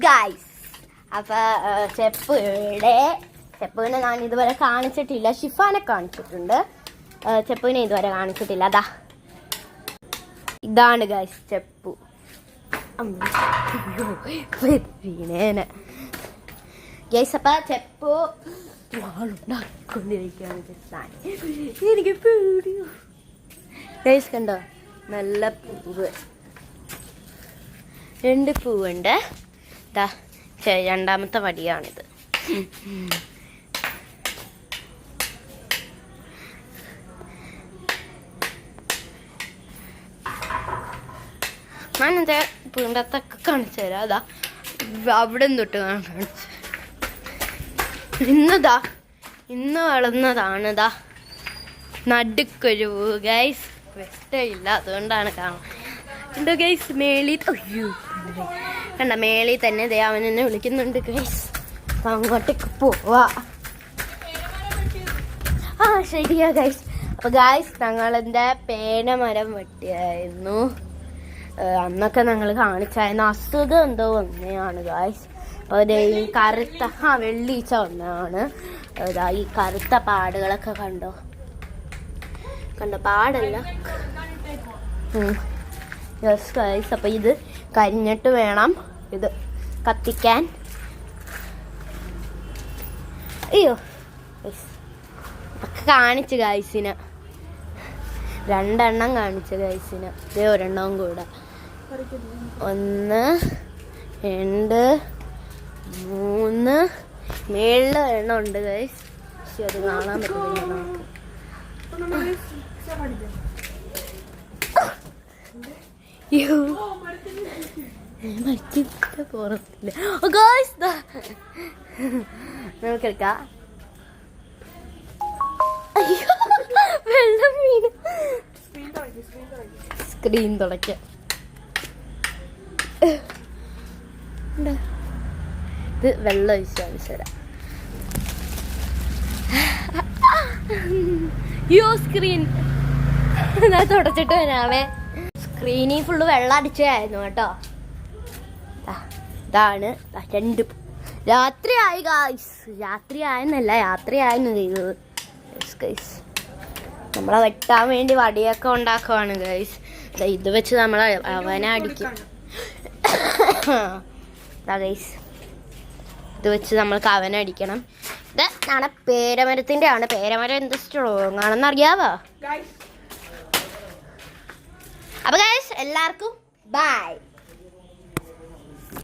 Guys. അപ്പോൾ ചെപ്പുവിനെ ഞാൻ ഇതുവരെ കാണിച്ചിട്ടില്ല. ഷിഫാനെ കാണിച്ചിട്ടുണ്ട്, ചെപ്പുവിനെ ഇതുവരെ കാണിച്ചിട്ടില്ല. അതാ ഇതാണ് ഗൈസ് ചെപ്പു. വീണേനെ ഗൈസ്. അപ്പം ചെപ്പു ഉണ്ടാക്കിക്കൊണ്ടിരിക്കുകയാണ്. എനിക്ക് പേടിയോ ഗൈസ്. കണ്ടോ നല്ല പൂവ്, 2 പൂവുണ്ട്. ഇതാ രണ്ടാമത്തെ വടിയാണിത്. ഞാനെന്താ പൂണ്ടത്തൊക്കെ കാണിച്ചു തരാം. അതാ അവിടെ തൊട്ട് കാണിച്ചു. ഇന്ന് വളർന്നതാണ്. ഇതാ നടുക്കൊരു ഗൈസ്. വെട്ടമില്ല, അതുകൊണ്ടാണ് കാണുന്നത് ഗൈസ്. മേളി കണ്ട, മേളി തന്നെ അവൻ എന്നെ വിളിക്കുന്നുണ്ട് ഗൈസ്. അപ്പം അങ്ങോട്ടേക്ക് പോവാ. ശരിയാ ഗൈസ്. അപ്പോൾ ഗൈസ്, ഞങ്ങളെൻ്റെ പേനമരം വെട്ടിയായിരുന്നു. അന്നൊക്കെ ഞങ്ങൾ കാണിച്ചായിരുന്നു. അസുഖം എന്തോ വന്നതാണ് ഗൈസ്. അപ്പോൾ ഈ കറുത്ത വെള്ളീച്ച വന്നതാണ്. ഈ കറുത്ത പാടുകളൊക്കെ കണ്ടോ പാടല്ല. Yes guys. അപ്പോൾ ഇത് കരിഞ്ഞിട്ട് വേണം ഇത് കത്തിക്കാൻ. അയ്യോ ഒക്കെ കാണിച്ചു ഗൈസിന്, 2 എണ്ണം കാണിച്ചു ഗൈസിന്. ഇതേ ഒരെണ്ണവും കൂടെ. 1 2 3 മേളിൽ എണ്ണം ഉണ്ട് ഗൈസ്. പക്ഷെ അത് കാണാൻ പറ്റില്ല നമുക്ക്. പുറത്തില്ല ഗൈസ്. നമുക്കെടുക്കാം. വെള്ളം വീണ് സ്ക്രീൻ തുടയ്ക്ക. ഇത് വെള്ളം ഒഴിച്ചാൽ സ്ക്രീൻ തുടച്ചിട്ട് വരാവേ. സ്ക്രീനിൽ ഫുള്ള് വെള്ളം അടിച്ചായിരുന്നു കേട്ടോ. ഇതാണ് 2 രാത്രിയായി ഗൈസ്. രാത്രിയായെന്നല്ല, യാത്രയായെന്ന് ചെയ്തത് ഗൈസ്. നമ്മളെ വെട്ടാൻ വേണ്ടി വടിയൊക്കെ ഉണ്ടാക്കുവാണ് ഗൈസ്. ഇത് വെച്ച് നമ്മൾ അവനെ അടിക്കും ഗൈസ്. ഇത് വെച്ച് നമ്മൾക്ക് അവനടിക്കണം. ഇത് നാളെ പേരമരത്തിൻ്റെ ആണ്. പേരമരം എന്ത് സ്ട്രോങ് ആണെന്ന് അറിയാവോ? അപ്പോൾ ഗൈസ് എല്ലാവർക്കും ബൈ.